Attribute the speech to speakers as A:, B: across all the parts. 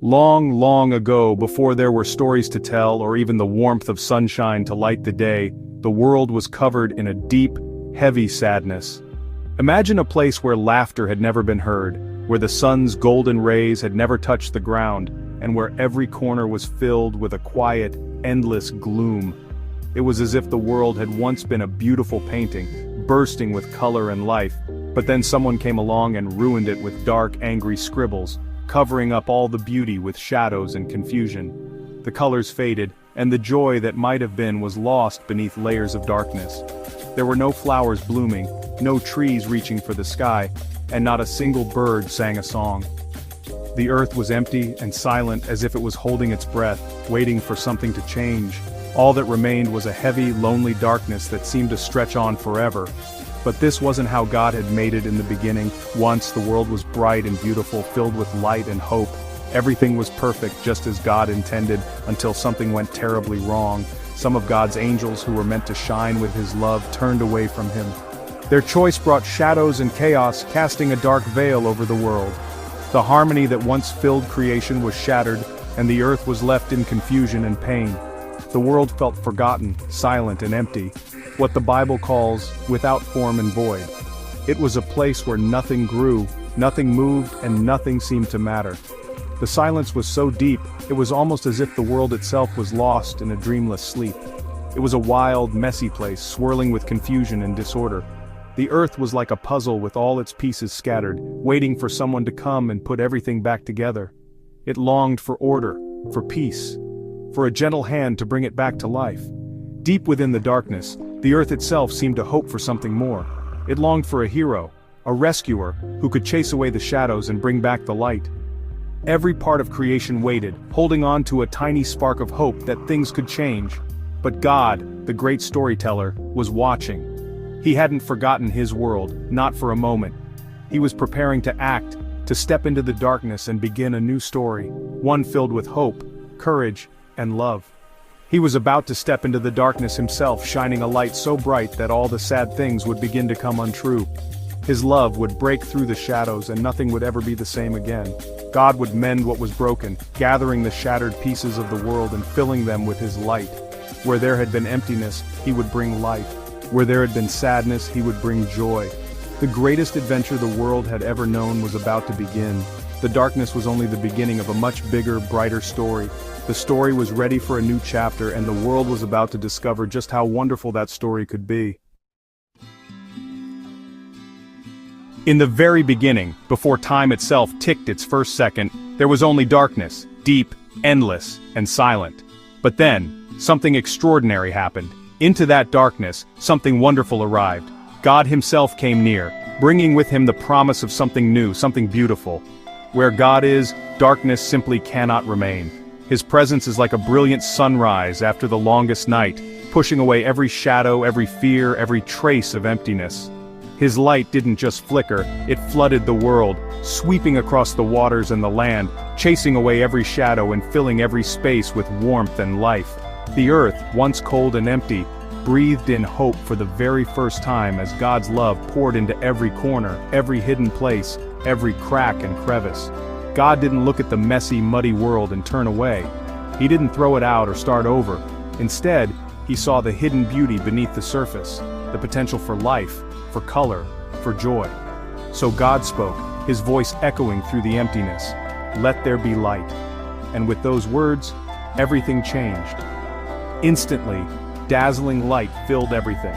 A: Long, long ago, before there were stories to tell or even the warmth of sunshine to light the day, the world was covered in a deep, heavy sadness. Imagine a place where laughter had never been heard, where the sun's golden rays had never touched the ground, and where every corner was filled with a quiet, endless gloom. It was as if the world had once been a beautiful painting, bursting with color and life, but then someone came along and ruined it with dark, angry scribbles, covering up all the beauty with shadows and confusion. The colors faded, and the joy that might have been was lost beneath layers of darkness. There were no flowers blooming, no trees reaching for the sky, and not a single bird sang a song. The earth was empty and silent, as if it was holding its breath, waiting for something to change. All that remained was a heavy, lonely darkness that seemed to stretch on forever. But this wasn't how God had made it in the beginning. Once the world was bright and beautiful, filled with light and hope. Everything was perfect, just as God intended, until something went terribly wrong. Some of God's angels who were meant to shine with his love turned away from him. Their choice brought shadows and chaos, casting a dark veil over the world. The harmony that once filled creation was shattered, and the earth was left in confusion and pain. The world felt forgotten, silent and empty, what the Bible calls, without form and void. It was a place where nothing grew, nothing moved, and nothing seemed to matter. The silence was so deep, it was almost as if the world itself was lost in a dreamless sleep. It was a wild, messy place, swirling with confusion and disorder. The earth was like a puzzle with all its pieces scattered, waiting for someone to come and put everything back together. It longed for order, for peace, for a gentle hand to bring it back to life. Deep within the darkness, the earth itself seemed to hope for something more. It longed for a hero, a rescuer, who could chase away the shadows and bring back the light. Every part of creation waited, holding on to a tiny spark of hope that things could change. But God, the great storyteller, was watching. He hadn't forgotten his world, not for a moment. He was preparing to act, to step into the darkness and begin a new story, one filled with hope, courage, and love. He was about to step into the darkness himself, shining a light so bright that all the sad things would begin to come untrue. His love would break through the shadows and nothing would ever be the same again. God would mend what was broken, gathering the shattered pieces of the world and filling them with his light. Where there had been emptiness, he would bring life. Where there had been sadness, he would bring joy. The greatest adventure the world had ever known was about to begin. The darkness was only the beginning of a much bigger, brighter story. The story was ready for a new chapter, and the world was about to discover just how wonderful that story could be. In the very beginning, before time itself ticked its first second, there was only darkness, deep, endless, and silent. But then, something extraordinary happened. Into that darkness, something wonderful arrived. God himself came near, bringing with him the promise of something new, something beautiful. Where God is, darkness simply cannot remain. His presence is like a brilliant sunrise after the longest night, pushing away every shadow, every fear, every trace of emptiness. His light didn't just flicker, it flooded the world, sweeping across the waters and the land, chasing away every shadow and filling every space with warmth and life. The earth, once cold and empty, breathed in hope for the very first time as God's love poured into every corner, every hidden place, every crack and crevice. God didn't look at the messy, muddy world and turn away. He didn't throw it out or start over. Instead, he saw the hidden beauty beneath the surface, the potential for life, for color, for joy. So God spoke, his voice echoing through the emptiness. Let there be light. And with those words, everything changed. Instantly, dazzling light filled everything.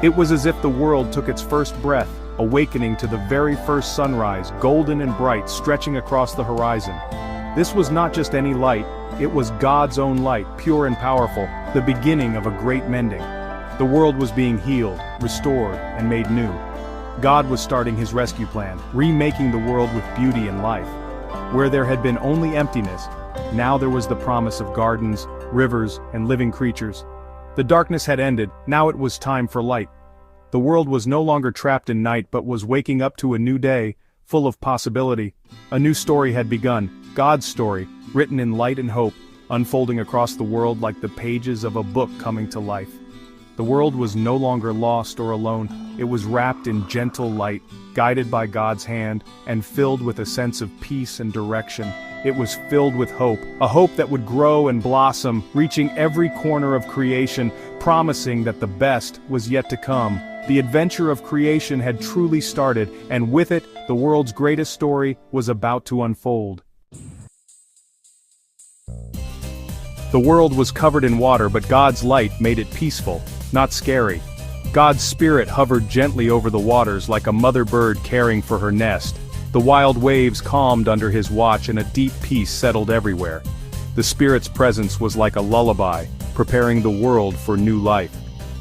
A: It was as if the world took its first breath, awakening to the very first sunrise, golden and bright, stretching across the horizon. This was not just any light, it was God's own light, pure and powerful, the beginning of a great mending. The world was being healed, restored, and made new. God was starting his rescue plan, remaking the world with beauty and life. Where there had been only emptiness, now there was the promise of gardens, rivers, and living creatures. The darkness had ended, now it was time for light. The world was no longer trapped in night but was waking up to a new day, full of possibility. A new story had begun, God's story, written in light and hope, unfolding across the world like the pages of a book coming to life. The world was no longer lost or alone, it was wrapped in gentle light, guided by God's hand, and filled with a sense of peace and direction. It was filled with hope, a hope that would grow and blossom, reaching every corner of creation, promising that the best was yet to come. The adventure of creation had truly started, and with it, the world's greatest story was about to unfold. The world was covered in water, but God's light made it peaceful, not scary. God's spirit hovered gently over the waters like a mother bird caring for her nest. The wild waves calmed under his watch and a deep peace settled everywhere. The spirit's presence was like a lullaby, preparing the world for new life.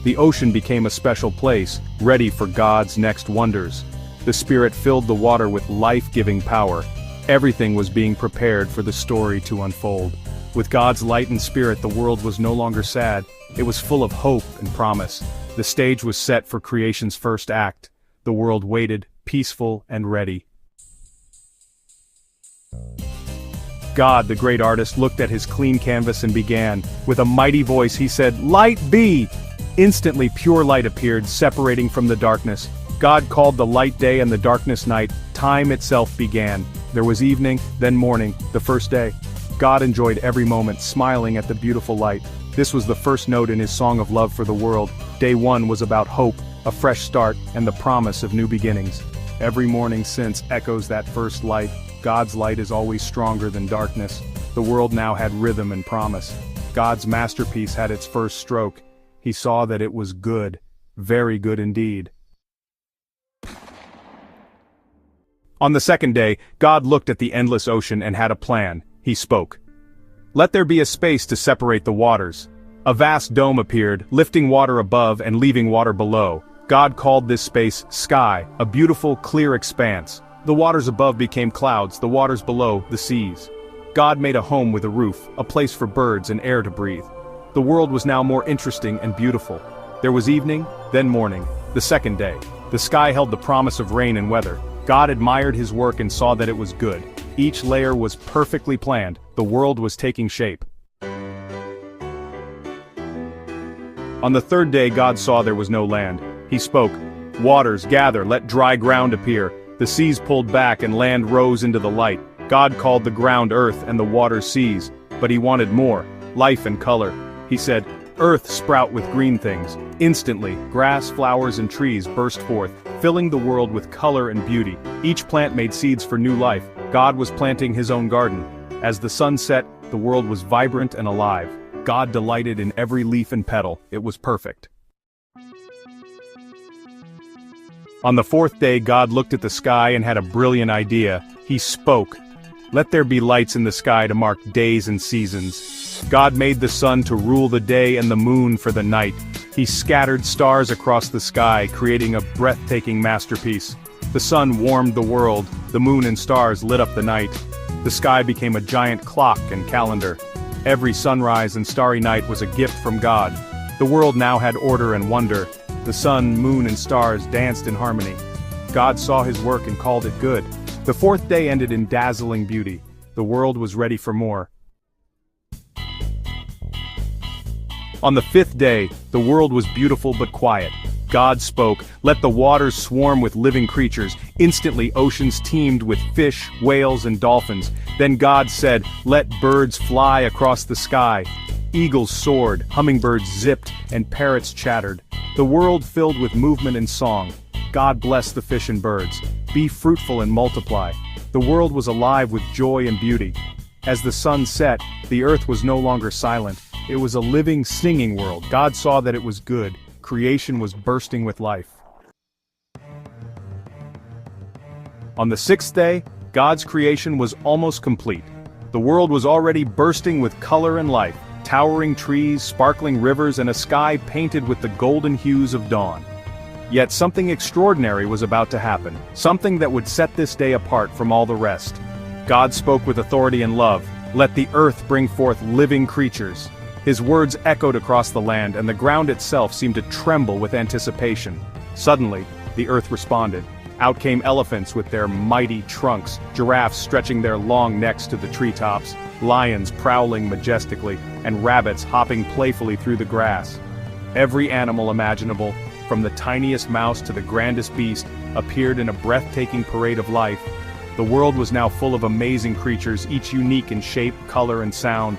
A: The ocean became a special place, ready for God's next wonders. The spirit filled the water with life-giving power. Everything was being prepared for the story to unfold. With God's light and spirit, the world was no longer sad. It was full of hope and promise. The stage was set for creation's first act. The world waited, peaceful and ready. God, the great artist, looked at his clean canvas and began. With a mighty voice he said, "Light be!" Instantly pure light appeared, separating from the darkness. God called the light day and the darkness night. Time itself began. There was evening, then morning, the first day. God enjoyed every moment, smiling at the beautiful light. This was the first note in his song of love for the world. Day one was about hope, a fresh start, and the promise of new beginnings. Every morning since echoes that first light. God's light is always stronger than darkness. The world now had rhythm and promise. God's masterpiece had its first stroke. He saw that it was good, very good indeed. On the second day, God looked at the endless ocean and had a plan. He spoke. "Let there be a space to separate the waters." A vast dome appeared, lifting water above and leaving water below. God called this space sky, a beautiful, clear expanse. The waters above became clouds, the waters below, the seas. God made a home with a roof, a place for birds and air to breathe. The world was now more interesting and beautiful. There was evening, then morning, the second day. The sky held the promise of rain and weather. God admired his work and saw that it was good. Each layer was perfectly planned. The world was taking shape. On the third day God saw there was no land. He spoke, "Waters, gather, let dry ground appear." The seas pulled back and land rose into the light. God called the ground earth and the waters seas. But he wanted more, life and color. He said, "Earth, sprout with green things." Instantly, grass, flowers and trees burst forth, filling the world with color and beauty. Each plant made seeds for new life. God was planting his own garden. As the sun set, the world was vibrant and alive. God delighted in every leaf and petal. It was perfect. On the fourth day God looked at the sky and had a brilliant idea. He spoke. "Let there be lights in the sky to mark days and seasons." God made the sun to rule the day and the moon for the night. He scattered stars across the sky, creating a breathtaking masterpiece. The sun warmed the world, the moon and stars lit up the night. The sky became a giant clock and calendar. Every sunrise and starry night was a gift from God. The world now had order and wonder. The sun, moon and stars danced in harmony. God saw his work and called it good. The fourth day ended in dazzling beauty. The world was ready for more. On the fifth day, the world was beautiful but quiet. God spoke, "Let the waters swarm with living creatures." Instantly oceans teemed with fish, whales and dolphins. Then God said, "Let birds fly across the sky." Eagles soared, hummingbirds zipped, and parrots chattered. The world filled with movement and song. God blessed the fish and birds. "Be fruitful and multiply." The world was alive with joy and beauty. As the sun set, the earth was no longer silent. It was a living, singing world. God saw that it was good. Creation was bursting with life. On the sixth day, God's creation was almost complete. The world was already bursting with color and life. Towering trees, sparkling rivers, and a sky painted with the golden hues of dawn. Yet something extraordinary was about to happen, something that would set this day apart from all the rest. God spoke with authority and love, "Let the earth bring forth living creatures." His words echoed across the land, and the ground itself seemed to tremble with anticipation. Suddenly, the earth responded. Out came elephants with their mighty trunks, giraffes stretching their long necks to the treetops, lions prowling majestically, and rabbits hopping playfully through the grass. Every animal imaginable, from the tiniest mouse to the grandest beast, appeared in a breathtaking parade of life. The world was now full of amazing creatures, each unique in shape, color, and sound.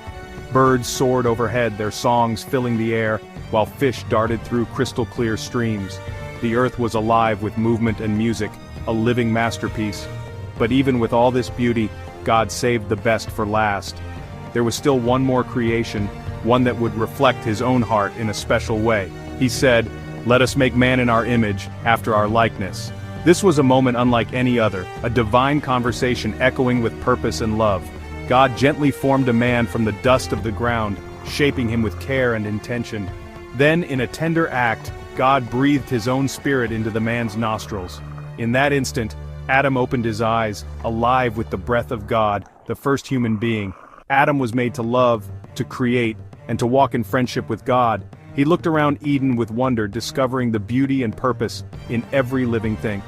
A: Birds soared overhead, their songs filling the air, while fish darted through crystal-clear streams. The earth was alive with movement and music, a living masterpiece. But even with all this beauty, God saved the best for last. There was still one more creation, one that would reflect his own heart in a special way. He said, "Let us make man in our image, after our likeness." This was a moment unlike any other, a divine conversation echoing with purpose and love. God gently formed a man from the dust of the ground, shaping him with care and intention. Then, in a tender act, God breathed his own spirit into the man's nostrils. In that instant, Adam opened his eyes, alive with the breath of God, the first human being. Adam was made to love, to create, and to walk in friendship with God. He looked around Eden with wonder, discovering the beauty and purpose in every living thing.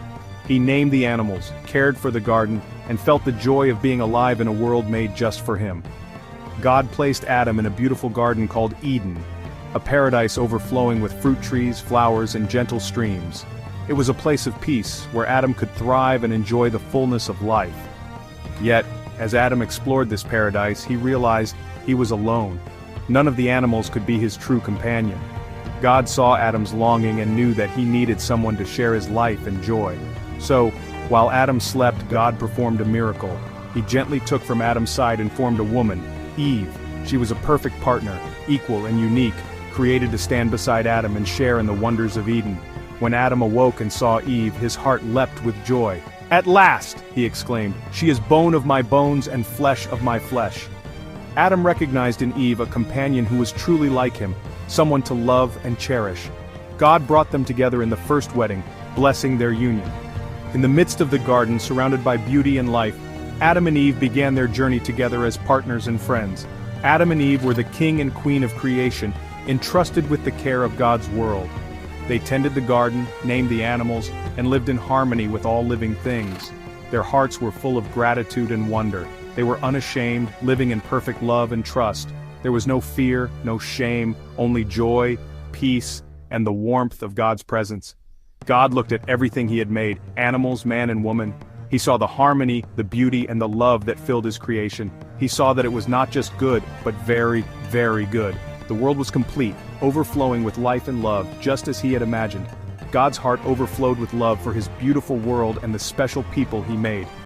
A: He named the animals, cared for the garden, and felt the joy of being alive in a world made just for him. God placed Adam in a beautiful garden called Eden, a paradise overflowing with fruit trees, flowers, and gentle streams. It was a place of peace, where Adam could thrive and enjoy the fullness of life. Yet, as Adam explored this paradise, he realized he was alone. None of the animals could be his true companion. God saw Adam's longing and knew that he needed someone to share his life and joy. So, while Adam slept, God performed a miracle. He gently took from Adam's side and formed a woman, Eve. She was a perfect partner, equal and unique, created to stand beside Adam and share in the wonders of Eden. When Adam awoke and saw Eve, his heart leapt with joy. "At last!" he exclaimed. "She is bone of my bones and flesh of my flesh." Adam recognized in Eve a companion who was truly like him, someone to love and cherish. God brought them together in the first wedding, blessing their union. In the midst of the garden, surrounded by beauty and life, Adam and Eve began their journey together as partners and friends. Adam and Eve were the king and queen of creation, entrusted with the care of God's world. They tended the garden, named the animals, and lived in harmony with all living things. Their hearts were full of gratitude and wonder. They were unashamed, living in perfect love and trust. There was no fear, no shame, only joy, peace, and the warmth of God's presence. God looked at everything he had made, animals, man and woman. He saw the harmony, the beauty, and the love that filled his creation. He saw that it was not just good, but very, very good. The world was complete, overflowing with life and love, just as he had imagined. God's heart overflowed with love for his beautiful world and the special people he made.